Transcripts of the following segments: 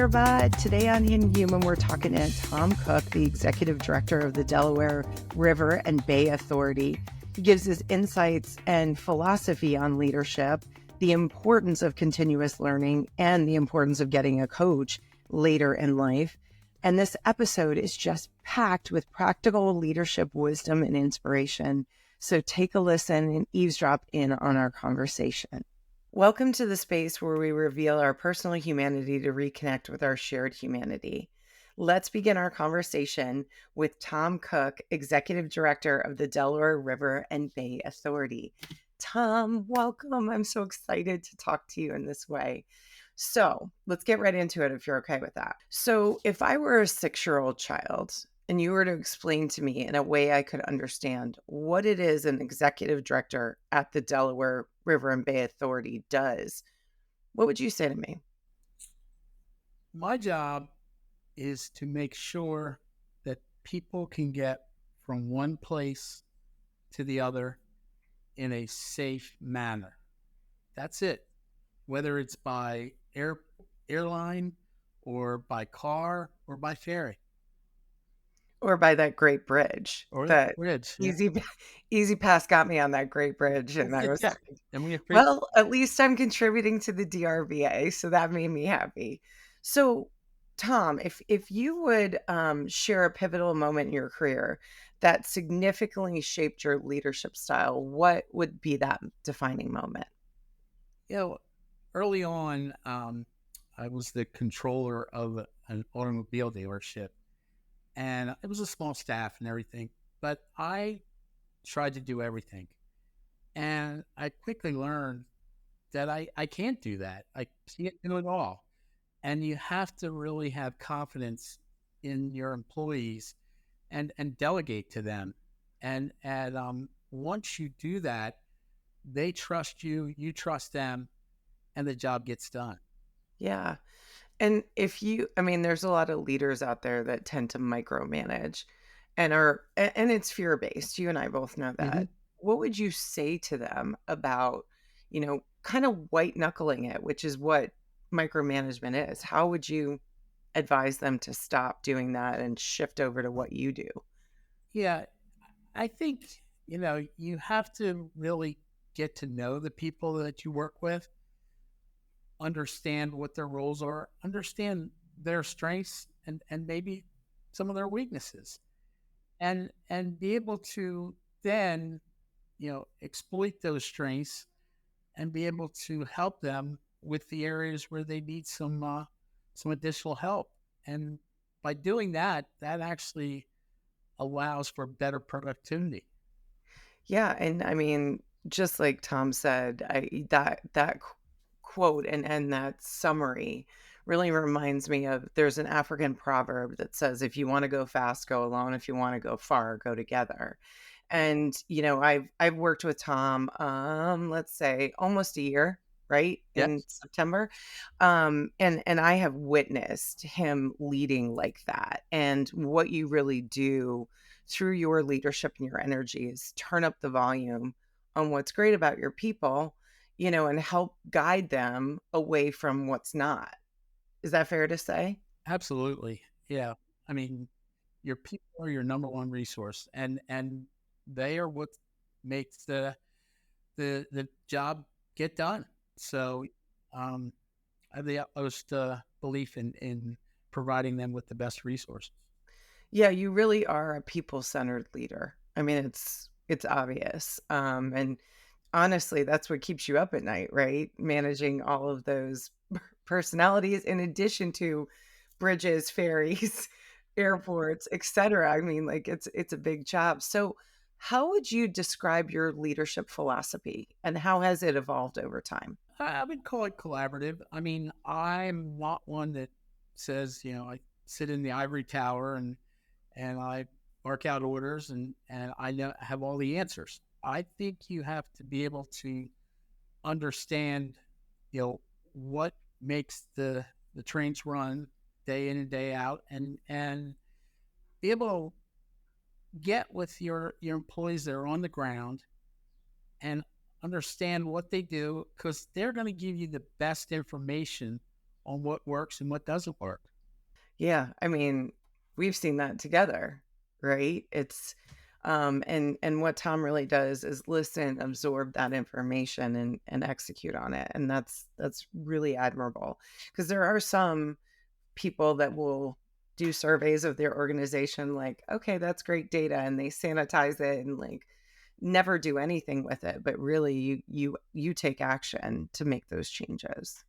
Meerbott. Today on Inhuman, we're talking to Tom Cook, the Executive Director of the Delaware River and Bay Authority. He gives his insights and philosophy on leadership, the importance of continuous learning, and the importance of getting a coach later in life. And this episode is just packed with practical leadership wisdom and inspiration. So take a listen and eavesdrop in on our conversation. Welcome to the space where we reveal our personal humanity to reconnect with our shared humanity. Let's begin our conversation with Tom Cook, Executive Director of the Delaware River and Bay Authority. Tom, welcome. I'm so excited to talk to you in this way. So let's get right into it if you're okay with that. So if I were a 6-year-old child and you were to explain to me in a way I could understand what it is an executive director at the Delaware River and Bay Authority does, what would you say to me? My job is to make sure that people can get from one place to the other in a safe manner. That's it. Whether it's by airline or by car or by ferry. Or by that great bridge. Or That bridge. Easy Pass got me on that great bridge. And I was Yeah. And well, at least I'm contributing to the DRBA, so that made me happy. So, Tom, if you would share a pivotal moment in your career that significantly shaped your leadership style, what would be that defining moment? Early on, I was the controller of an automobile dealership, and it was a small staff and everything, but I tried to do everything. And I quickly learned that I can't do that. I can't do it all. And you have to really have confidence in your employees and delegate to them. And once you do that, they trust you, you trust them, and the job gets done. Yeah. And there's a lot of leaders out there that tend to micromanage and it's fear-based. You and I both know that. Mm-hmm. What would you say to them about, kind of white knuckling it, which is what micromanagement is? How would you advise them to stop doing that and shift over to what you do? Yeah, I think, you have to really get to know the people that you work with, understand what their roles are, understand their strengths and maybe some of their weaknesses, and be able to then, exploit those strengths and be able to help them with the areas where they need some additional help. And by doing that, that actually allows for better productivity. Yeah, and just like Tom said, that quote and that summary really reminds me of there's an African proverb that says, if you want to go fast, go alone. If you want to go far, go together. And I've worked with Tom, let's say almost a year, right? In Yes, September. And I have witnessed him leading like that. And what you really do through your leadership and your energy is turn up the volume on what's great about your people, and help guide them away from what's not. Is that fair to say? absolutely. Yeah. I mean, your people are your number one resource, and they are what makes the job get done. So, I have the utmost belief in providing them with the best resources. Yeah, you really are a people-centered leader. I mean, it's obvious. And honestly, that's what keeps you up at night, right? Managing all of those personalities in addition to bridges, ferries, airports, etc. I mean, like it's a big job. So, how would you describe your leadership philosophy and how has it evolved over time? I would call it collaborative. I mean, I'm not one that says, I sit in the ivory tower and I bark out orders and have all the answers. I think you have to be able to understand, what makes the trains run day in and day out, and be able to get with your employees that are on the ground and understand what they do, because they're going to give you the best information on what works and what doesn't work. Yeah, I mean, we've seen that together, right? It's and what Tom really does is listen, absorb that information and execute on it. And that's really admirable because there are some people that will do surveys of their organization like, okay, that's great data and they sanitize it and like never do anything with it, but really you take action to make those changes.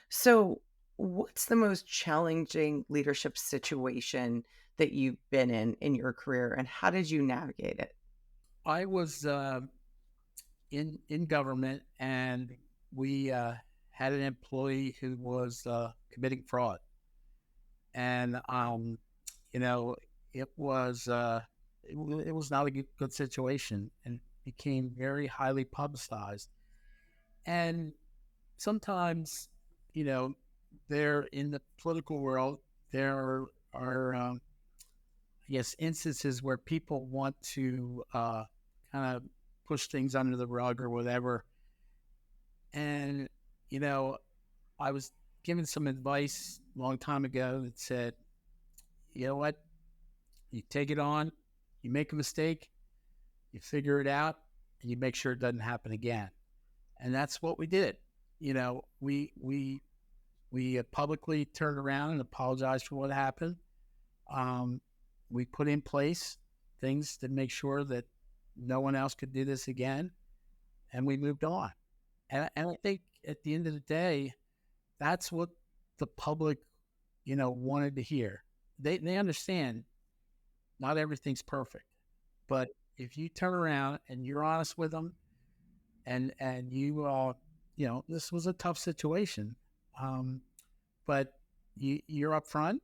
So, what's the most challenging leadership situation that you've been in your career, and how did you navigate it? I was in government, and we had an employee who was committing fraud, and you know, it was it was not a good situation, and became very highly publicized. And sometimes, you know, there in the political world, there are I guess instances where people want to kind of push things under the rug or whatever. And you know, I was given some advice a long time ago that said, you know what, you take it on, you make a mistake, you figure it out, and you make sure it doesn't happen again. And that's what we did. You know, we publicly turned around and apologized for what happened. Um, we put in place things to make sure that no one else could do this again, and we moved on. And I think at the end of the day, that's what the public, you know, wanted to hear. They understand not everything's perfect, but if you turn around and you're honest with them, and you you know, this was a tough situation, um, but you're upfront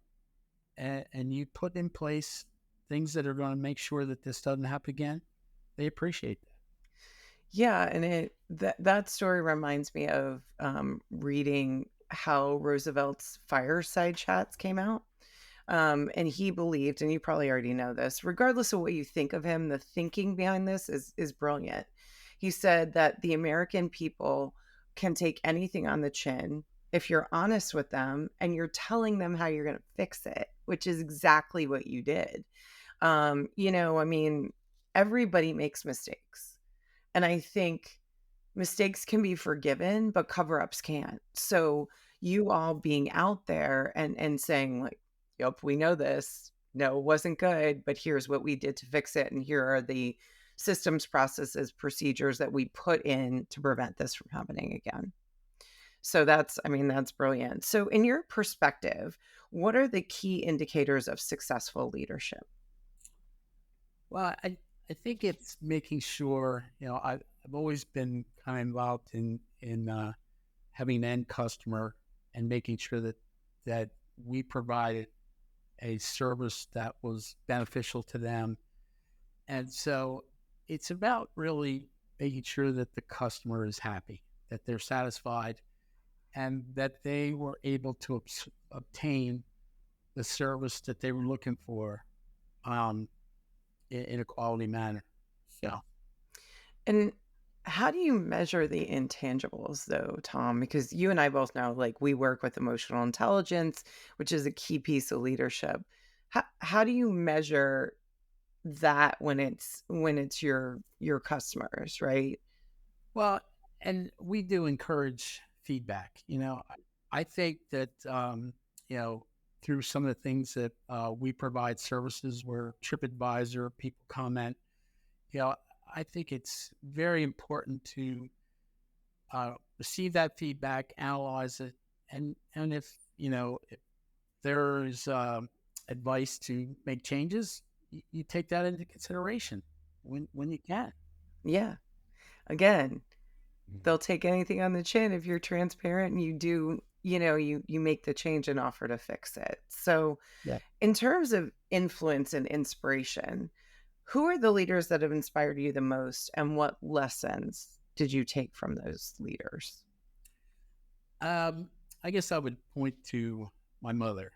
and you put in place things that are going to make sure that this doesn't happen again, they appreciate that. Yeah, and that story reminds me of reading how Roosevelt's fireside chats came out. And he believed, and you probably already know this, regardless of what you think of him, the thinking behind this is brilliant. He said that the American people can take anything on the chin if you're honest with them and you're telling them how you're going to fix it, which is exactly what you did. I mean, everybody makes mistakes. And I think mistakes can be forgiven, but cover-ups can't. So you all being out there and saying like, "Yep, we know this. No, it wasn't good, but here's what we did to fix it, and here are the systems, processes, procedures that we put in to prevent this from happening again." So I mean, that's brilliant. So in your perspective, what are the key indicators of successful leadership? Well, I think it's making sure, you know, I've always been kind of involved in having an end customer and making sure that we provided a service that was beneficial to them. And so it's about really making sure that the customer is happy, that they're satisfied, and that they were able to obtain the service that they were looking for, um, in a quality manner. So, And how do you measure the intangibles though, Tom? Because you and I both know like we work with emotional intelligence, which is a key piece of leadership. How do you measure that when it's your customers, right? well, and we do encourage feedback. You know, I think that, you know, through some of the things that we provide services where TripAdvisor people comment, you know, I think it's very important to receive that feedback, analyze it, and if you know if there's advice to make changes, you take that into consideration when you can. Yeah. Again, they'll take anything on the chin if you're transparent and you do, you make the change and offer to fix it. So, Yeah. in terms of influence and inspiration, who are the leaders that have inspired you the most, and what lessons did you take from those leaders? Um, I guess I would point to my mother.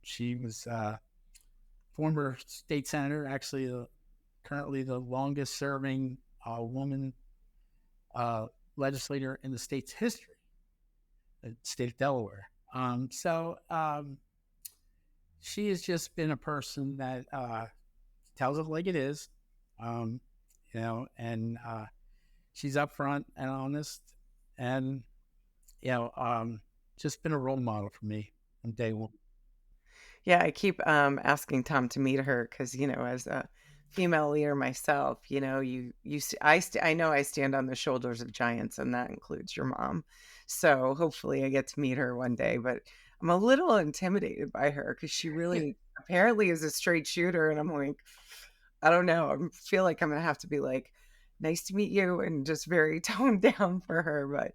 She was former state senator, actually, currently the longest serving woman uh, legislator in the state's history. state of Delaware. She has just been a person that tells it like it is, um, and she's upfront and honest, and just been a role model for me from day one. Yeah, I keep asking Tom to meet her because as a female leader myself, I know I stand on the shoulders of giants, and that includes your mom. So hopefully, I get to meet her one day. But I'm a little intimidated by her because she really apparently is a straight shooter, and I'm like, I don't know. I feel like I'm gonna have to be like, nice to meet you, and just very toned down for her. But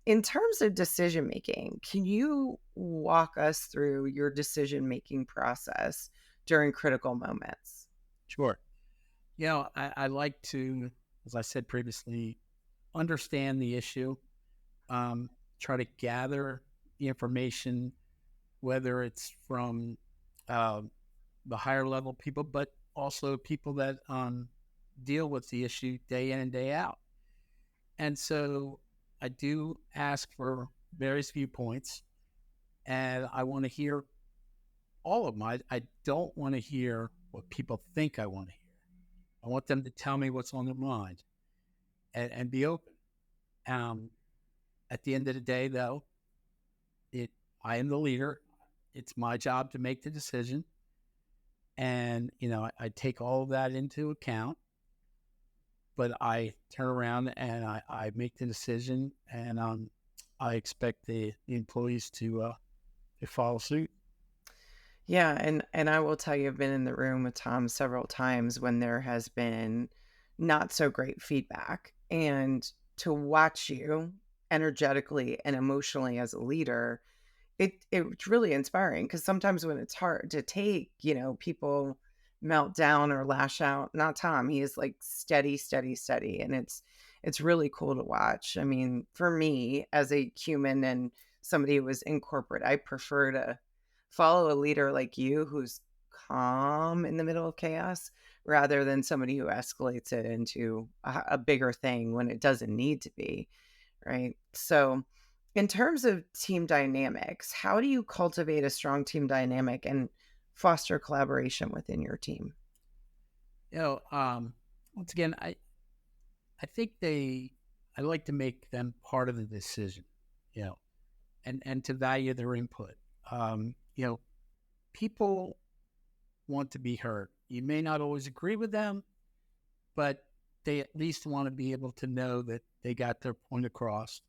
in terms of decision making, can you walk us through your decision making process during critical moments? Sure. I like to, as I said previously, understand the issue, try to gather the information, whether it's from uh, the higher level people, but also people that deal with the issue day in and day out. And so I do ask for various viewpoints, and I want to hear all of them. I don't want to hear what people think I want to hear. I want them to tell me what's on their mind and be open. Um, at the end of the day, though, I am the leader. It's my job to make the decision. And, I take all of that into account, but I turn around and I make the decision, and I expect the employees to follow suit. Yeah, and I will tell you, I've been in the room with Tom several times when there has been not so great feedback, and to watch you energetically and emotionally as a leader, it's really inspiring because sometimes when it's hard to take, people melt down or lash out. Not Tom. He is like steady, steady, steady. And it's really cool to watch. I mean, for me as a human and somebody who was in corporate, I prefer to follow a leader like you who's calm in the middle of chaos rather than somebody who escalates it into a bigger thing when it doesn't need to be. Right. So, in terms of team dynamics, how do you cultivate a strong team dynamic and foster collaboration within your team? You know, um, Once again, I think I like to make them part of the decision, you know, and to value their input. Um, you know, People want to be heard. You may not always agree with them, but they at least want to be able to know that they got their point across,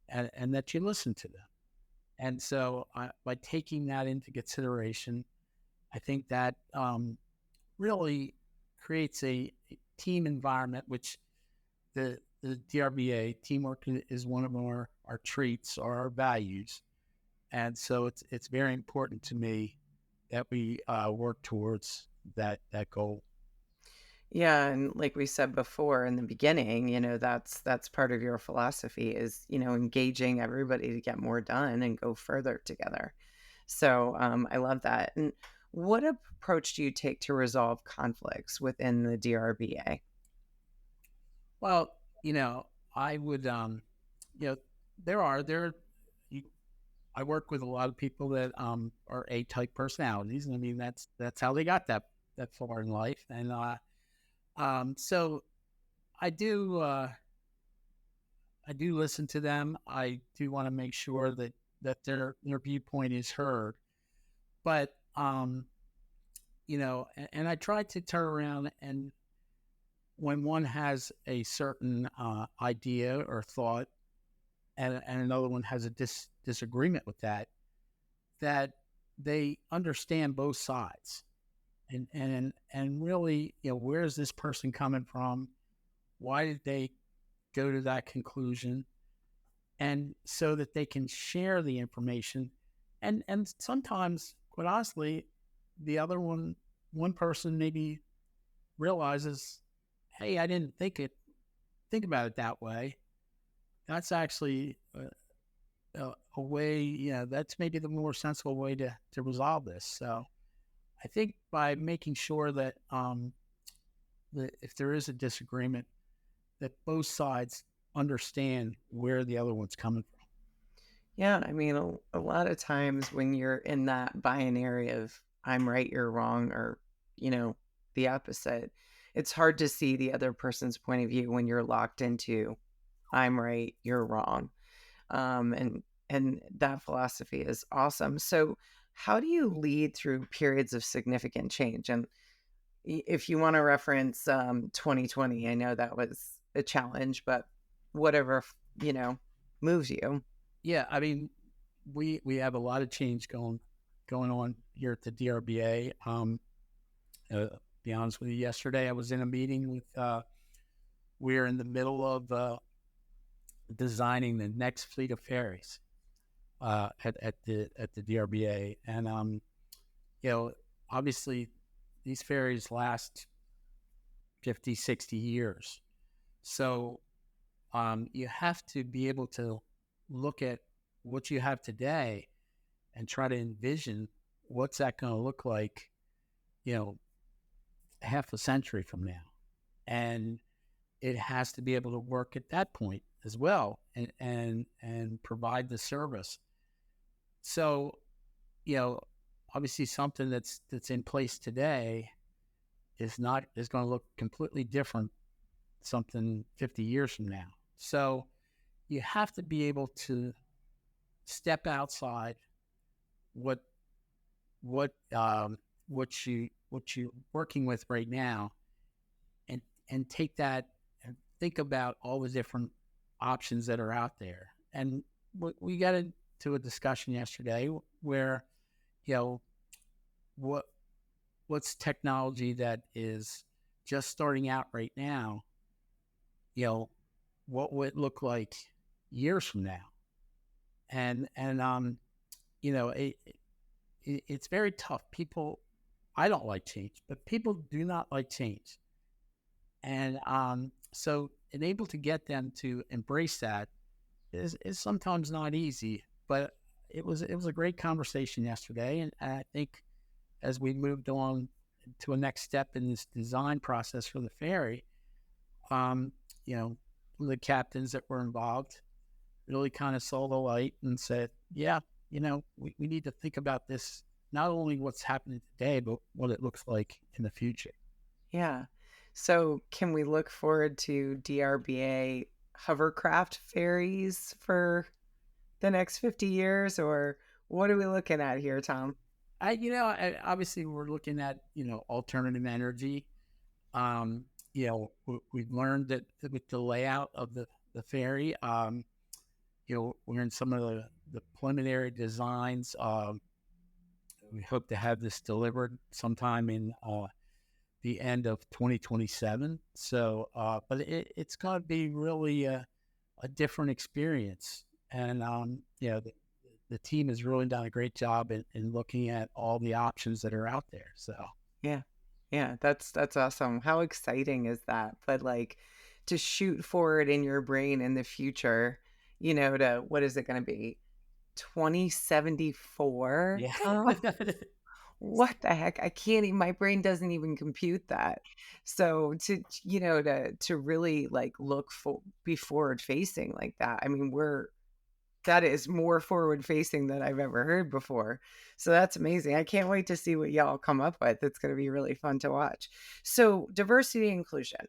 and that you listen to them. And so, by taking that into consideration, I think that really creates a team environment, which the DRBA teamwork is one of our traits or our values, and so it's very important to me that we work towards that goal. Yeah, and like we said before in the beginning, that's part of your philosophy is, engaging everybody to get more done and go further together. So, I love that. And what approach do you take to resolve conflicts within the DRBA? Well, I would you know there you, I work with a lot of people that are A type personalities, and I mean that's how they got that far in life, and so I do. I do listen to them. I do want to make sure that their viewpoint is heard. But and I try to turn around, and when one has a certain idea or thought, and another one has a disagreement with that they understand both sides, and really, where is this person coming from? Why did they go to that conclusion? And so that they can share the information, and sometimes, quite honestly, the other one person maybe realizes, hey, I didn't think about it that way. That's actually a way, that's maybe the more sensible way to resolve this. So I think by making sure that if there is a disagreement, that both sides understand where the other one's coming from. Yeah, I mean, a lot of times when you're in that binary of I'm right, you're wrong, or, you know, the opposite, it's hard to see the other person's point of view when you're locked into I'm right, you're wrong. And that philosophy is awesome. So, how do you lead through periods of significant change? And if you want to reference 2020, I know that was a challenge, but whatever, moves you. Yeah, I mean, we have a lot of change going on here at the DRBA. Be honest with you, yesterday I was in a meeting with. We're in the middle of designing the next fleet of ferries at the DRBA, and you know, obviously these ferries last 50, 60 years. So you have to be able to look at what you have today and try to envision what's that going to look like, you know, half a century from now. And it has to be able to work at that point as well and provide the service. So, you know, obviously something that's in place today is going to look completely different something 50 years from now. So you have to be able to step outside what what what you're working with right now and take that and think about all the different options that are out there. And we got into a discussion yesterday where, you know, what what's technology that is just starting out right now, you know, what would it look like years from now? And you know, it's very tough. People, I don't like change, but people do not like change. And so, and able to get them to embrace that is sometimes not easy. But it was a great conversation yesterday, and I think as we moved on to a next step in this design process for the ferry, um, you know, the captains that were involved really kind of saw the light and said, "Yeah, you know, we need to think about this." Not only what's happening today, but what it looks like in the future. Yeah. So, can we look forward to DRBA hovercraft ferries for the next 50 years, or what are we looking at here, Tom? Obviously we're looking at, alternative energy. We've learned that with the layout of the ferry, we're in some of the preliminary designs. We hope to have this delivered sometime in the end of 2027. So, but it's going to be really a different experience. And, the team has really done a great job in looking at all the options that are out there. So, Yeah. Yeah, that's awesome. How exciting is that? But like to shoot forward in your brain in the future, to what is it going to be? 2074, yeah. Tom? What the heck? I can't even, my brain doesn't even compute that. So to really like be forward facing like that. I mean, that is more forward facing than I've ever heard before. So that's amazing. I can't wait to see what y'all come up with. It's going to be really fun to watch. So, diversity and inclusion.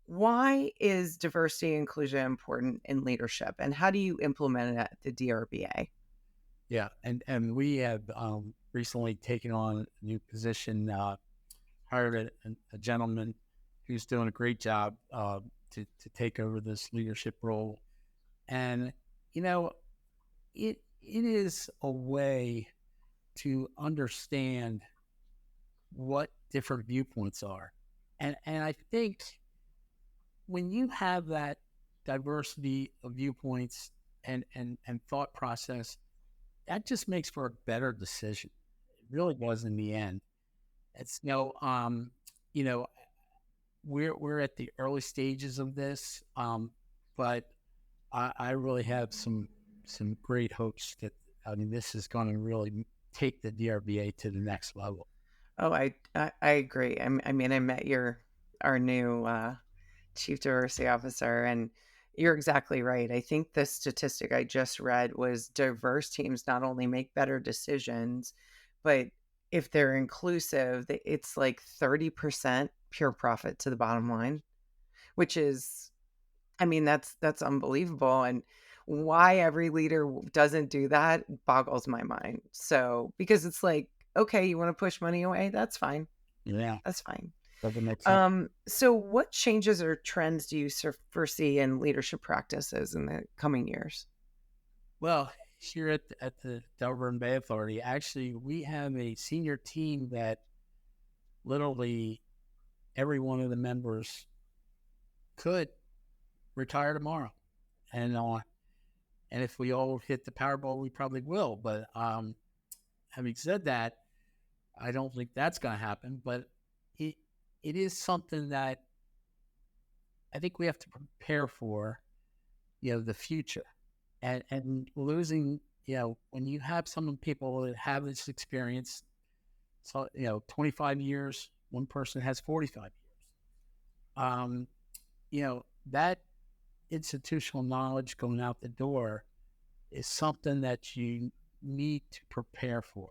Why is diversity and inclusion important in leadership and how do you implement it at the DRBA? Yeah. And we have recently taken on a new position, hired a gentleman who's doing a great job to take over this leadership role. And, you know, it is a way to understand what different viewpoints are. And I think when you have that diversity of viewpoints and thought process, that just makes for a better decision. It really was in the end. It's you know, we're at the early stages of this, but I really have some great hopes that I mean this is going to really take the DRBA to the next level. Oh, I agree. I mean, I met our new chief diversity officer, and You're exactly right. I think the statistic I just read was diverse teams not only make better decisions, but if they're inclusive, it's like 30% pure profit to the bottom line, which is, I mean, that's unbelievable. And why every leader doesn't do that boggles my mind. So, because it's like, okay, you want to push money away? That's fine. Yeah, That's fine. doesn't make sense. So what changes or trends do you foresee in leadership practices in the coming years? Well, here at the Delaware and Bay Authority, actually, we have a senior team that literally every one of the members could retire tomorrow, and and if we all hit the Powerball, we probably will. But having said that, I don't think that's going to happen. But it it is something that I think we have to prepare for, the future, and losing, when you have some people that have this experience, so 25 years, one person has 45 years. That institutional knowledge going out the door is something that you need to prepare for.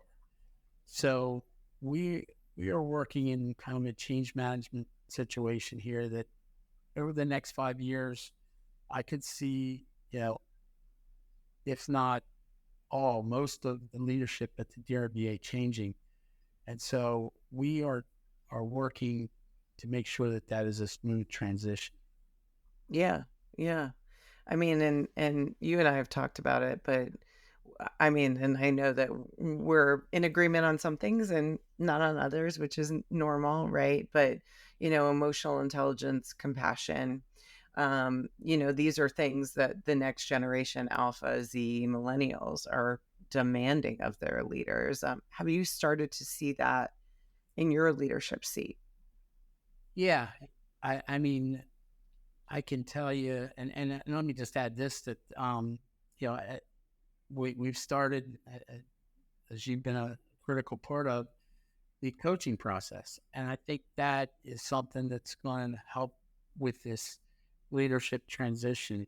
So we we are working in kind of a change management situation here that over the next 5 years, I could see, if not all, most of the leadership at the DRBA changing. And so we are working to make sure that that is a smooth transition. Yeah. Yeah. I mean, and you and I have talked about it, but I mean, and I know that we're in agreement on some things and not on others, which isn't normal, right? But emotional intelligence, compassion, these are things that the next generation, Alpha, Z, millennials, are demanding of their leaders. Have you started to see that in your leadership seat? Yeah. I mean, I can tell you, and let me just add this, that, you know, uh, we've started, as you've been a critical part of, the coaching process. And I think that is something that's going to help with this leadership transition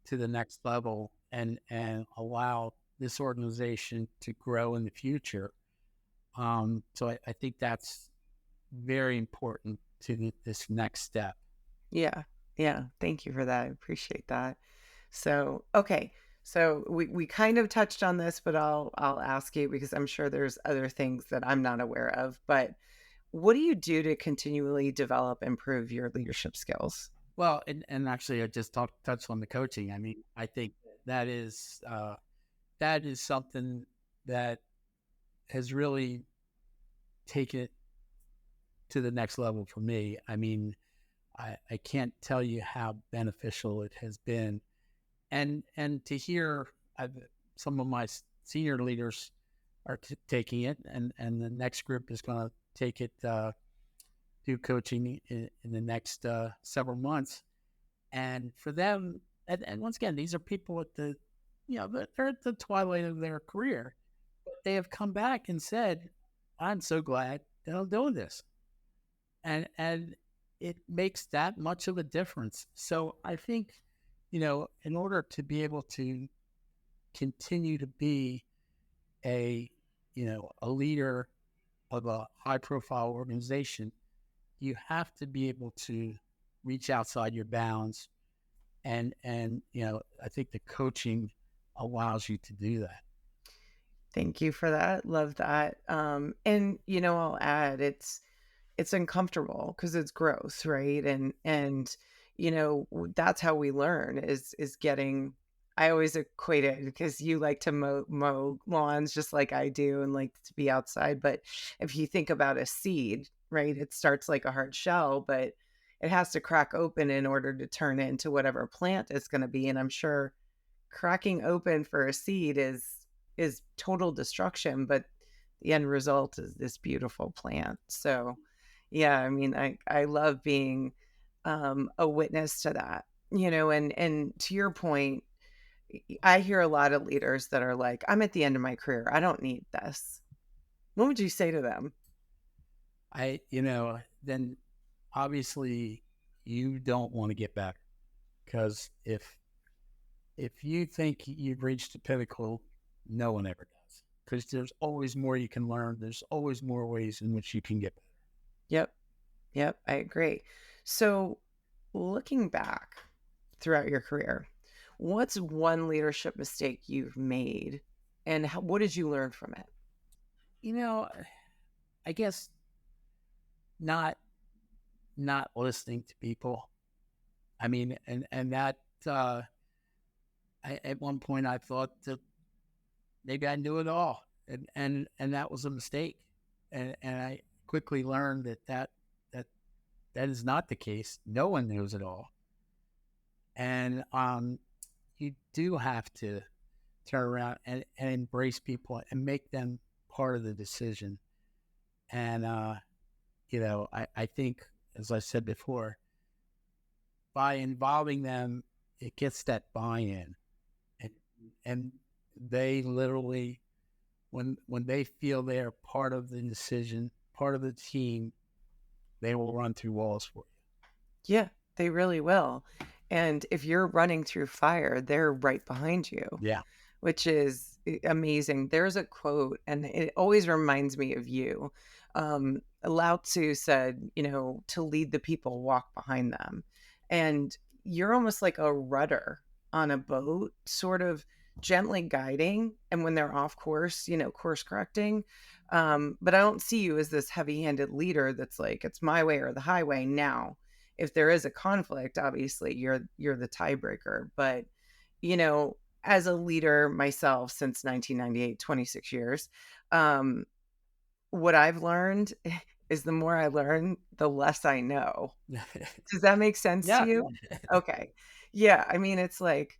to the next level, and allow this organization to grow in the future. So I think that's very important to this next step. Yeah. Yeah. Thank you for that. I appreciate that. So, okay. So we kind of touched on this, but I'll ask you because I'm sure there's other things that I'm not aware of. But what do you do to continually develop, improve your leadership skills? Well, and actually, I just touched on the coaching. I mean, I think that that is something that has really taken it to the next level for me. I mean, I can't tell you how beneficial it has been, and to hear, some of my senior leaders are taking it, and the next group is going to take it, do coaching in the next, several months. And for them, and once again, these are people at they're at the twilight of their career, but they have come back and said, "I'm so glad that I'm doing this," and it makes that much of a difference. So I think, in order to be able to continue to be a a leader of a high profile organization, you have to be able to reach outside your bounds, and I think the coaching allows you to do that. Thank you for that. Love that. And I'll add it's uncomfortable because it's growth, right? And that's how we learn is getting. I always equate it because you like to mow lawns just like I do and like to be outside. But if you think about a seed, right, it starts like a hard shell, but it has to crack open in order to turn it into whatever plant it's going to be. And I'm sure cracking open for a seed is total destruction, but the end result is this beautiful plant. So, yeah, I mean, I love being a witness to that, and to your point, I hear a lot of leaders that are like, I'm at the end of my career. I don't need this. What would you say to them? Then obviously you don't want to get better. because if you think you've reached the pinnacle, no one ever does. Because there's always more you can learn. There's always more ways in which you can get better. Yep. Yep. I agree. So, looking back throughout your career, what's one leadership mistake you've made and what did you learn from it? You know, I guess not not listening to people. I mean, and that at one point I thought that maybe I knew it all, and that was a mistake. And I quickly learned that that is not the case. No one knows it all, and you do have to turn around and embrace people and make them part of the decision. And I think, as I said before, by involving them, it gets that buy-in, and and they literally, when they feel they're part of the decision, part of the team, they will run through walls for Yeah, they really will. And if you're running through fire, they're right behind you, you. Yeah. which is amazing. There's a quote, and it always reminds me of you. Lao Tzu said, to lead the people, walk behind them. And you're almost like a rudder on a boat, sort of gently guiding. And when they're off course, course correcting. But I don't see you as this heavy handed leader that's like, it's my way or the highway now. If there is a conflict, obviously you're the tiebreaker. But, as a leader myself since 1998, 26 years, um, what I've learned is the more I learn, the less I know. Does that make sense to Yeah. you? Okay. Yeah. I mean, it's like,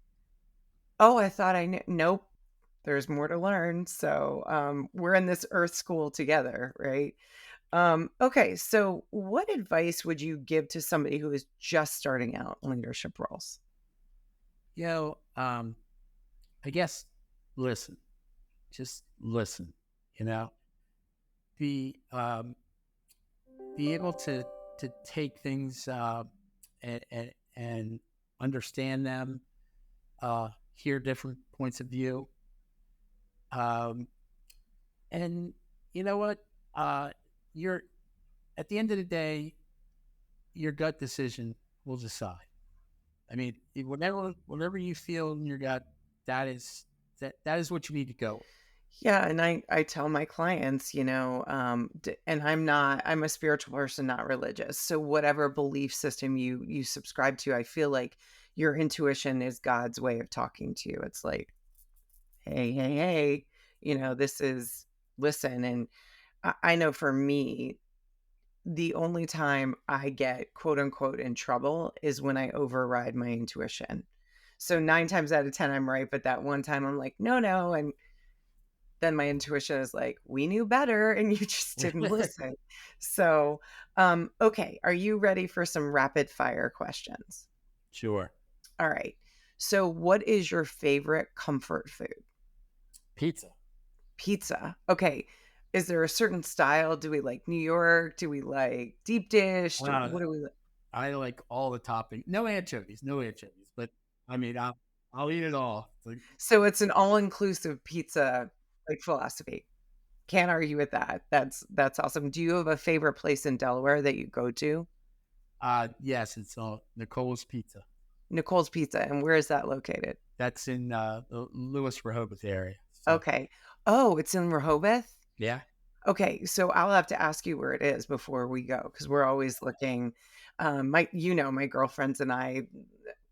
oh, I thought I knew. Nope. There's more to learn. So we're in this earth school together, right? Okay. So, what advice would you give to somebody who is just starting out in leadership roles? You know, I guess listen, just listen. You know, be be able to take things and understand them, hear different points of view, um, and you know what? You're at the end of the day, your gut decision will decide. I mean, whatever you feel in your gut, that is what you need to go. Yeah, and I tell my clients, and I'm a spiritual person, not religious. So whatever belief system you subscribe to, I feel like your intuition is God's way of talking to you. It's like, hey, hey, hey, this is listen. And I know for me, the only time I get quote unquote in trouble is when I override my intuition. So 9 times out of 10, I'm right, but that one time I'm like, no, no, and then my intuition is like, "We knew better and you just didn't listen." So, okay, are you ready for some rapid fire questions? Sure. All right. So, what is your favorite comfort food? Pizza. Pizza. Okay. Is there a certain style? Do we like New York? Do we like deep dish? Uh, What do we like? I like all the topping. No anchovies, no anchovies. But I mean, I'll eat it all. It's like, So, it's an all-inclusive pizza like philosophy. Can't argue with that. That's awesome. Do you have a favorite place in Delaware that you go to? yes, it's Nicole's Pizza. Nicole's Pizza, and where is that located? That's in the Lewis Rehoboth area. So Okay. Oh, it's in Rehoboth? yeah. Okay, so I'll have to ask you where it is before we go because 'cause we're always looking, my girlfriends and I,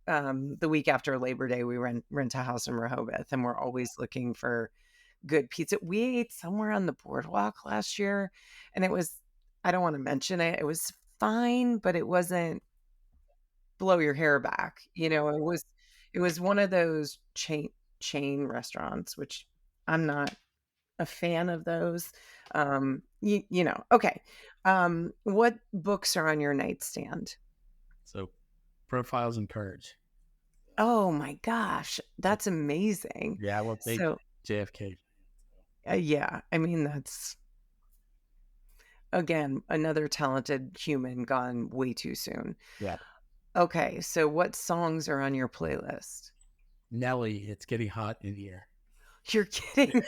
the week after Labor Day, we rent a house in Rehoboth, and we're always looking for good pizza. We ate somewhere on the boardwalk last year, and I don't wanna mention it, it was fine, but it wasn't blow your hair back, it was one of those chain restaurants, which I'm not a fan of those. Okay. What books are on your nightstand? So profiles and courage. Oh my gosh, that's amazing. Yeah, well, big So, JFK. yeah, I mean, that's again another talented human gone way too soon. Yeah. Okay, so what songs are on your playlist? Nelly, it's getting hot in here. You're kidding.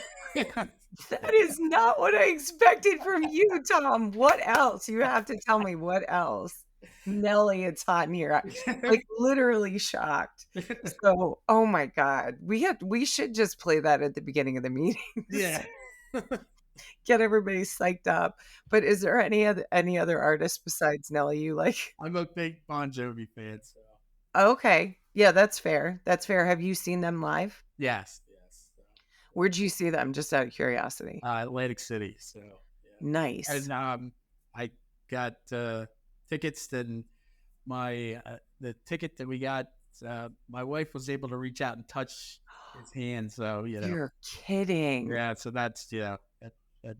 That is not what I expected from you, Tom. What else? You have to tell me what else. Nelly, it's hot in here. Like, literally shocked. So, oh my God. We should just play that at the beginning of the meetings. Yeah. Get everybody psyched up. But is there any other artists besides Nelly you like? I'm a big Bon Jovi fan, so Okay. Yeah, that's fair. That's fair. Have you seen them live? yes, yes. Where'd you see them? Just out of curiosity. Atlantic City, so yeah. Nice. And I got tickets, and the ticket that we got, my wife was able to reach out and touch his hand, so You're kidding. yeah, so that's that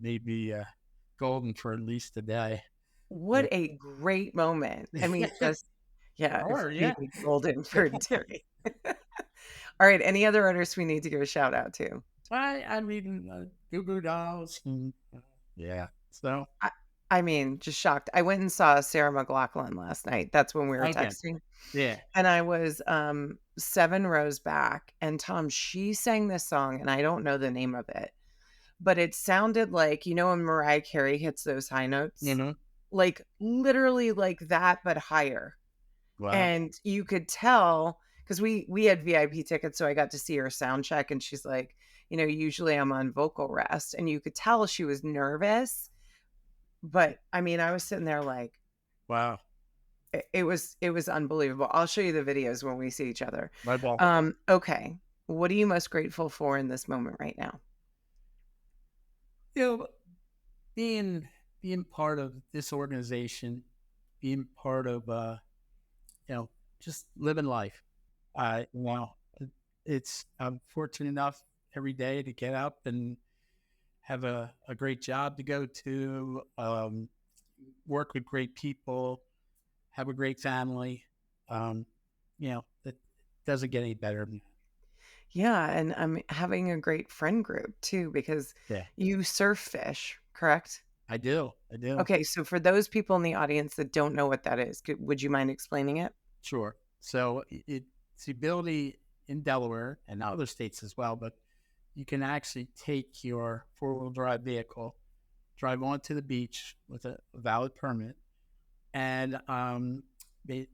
made me golden for at least a day. What a great moment. I mean, just yeah, it Or made yeah. me golden for a day. All right, any other artists we need to give a shout out to? I mean, Goo Goo Dolls. And, yeah. So I I mean, just shocked. I went and saw Sarah McLachlan last night. That's when we were okay. texting, Yeah. and I was, 7 rows back, and Tom, she sang this song, and I don't know the name of it, but it sounded like, when Mariah Carey hits those high notes? Mm-hmm. Like, literally like that, but higher. Wow. And you could tell because we had VIP tickets, so I got to see her sound check, and she's like, usually I'm on vocal rest, and you could tell she was nervous. But I mean, I was sitting there like Wow. it was unbelievable. I'll show you the videos when we see each other. My ball. Okay. What are you most grateful for in this moment right now? You know, being part of this organization, being part of just living life. Wow. I'm fortunate enough every day to get up and have a great job to go to, work with great people, have a great family. It doesn't get any better than that. Yeah, and I'm having a great friend group too because Yeah, you surf fish, correct? I do. I do. Okay, so for those people in the audience that don't know what that is, would you mind explaining it? Sure. So it's the ability in Delaware and other states as well, but you can actually take your four-wheel drive vehicle, drive onto the beach with a valid permit, and they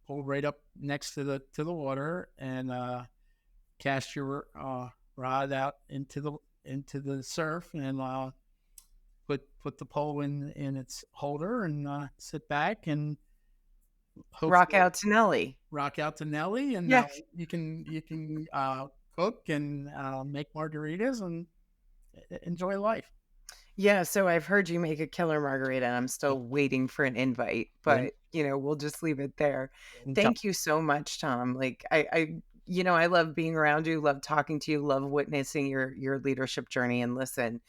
pull right up next to the water and cast your rod out into the surf and put the pole in its holder and sit back and Rock hopefully out to Nelly. rock out to Nelly, and Yeah. you can cook and make margaritas and enjoy life. Yeah, so I've heard you make a killer margarita, and I'm still waiting for an invite, And, but, we'll just leave it there. and Thank you so much, Tom. Like, I love being around you, love talking to you, love witnessing your leadership journey, and listen,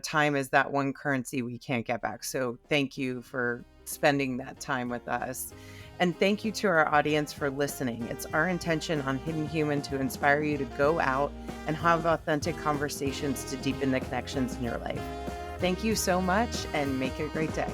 time is that one currency we can't get back, so thank you for spending that time with us, and thank you to our audience for listening. It's our intention on Hidden Human to inspire you to go out and have authentic conversations to deepen the connections in your life. Thank you so much and make it a great day.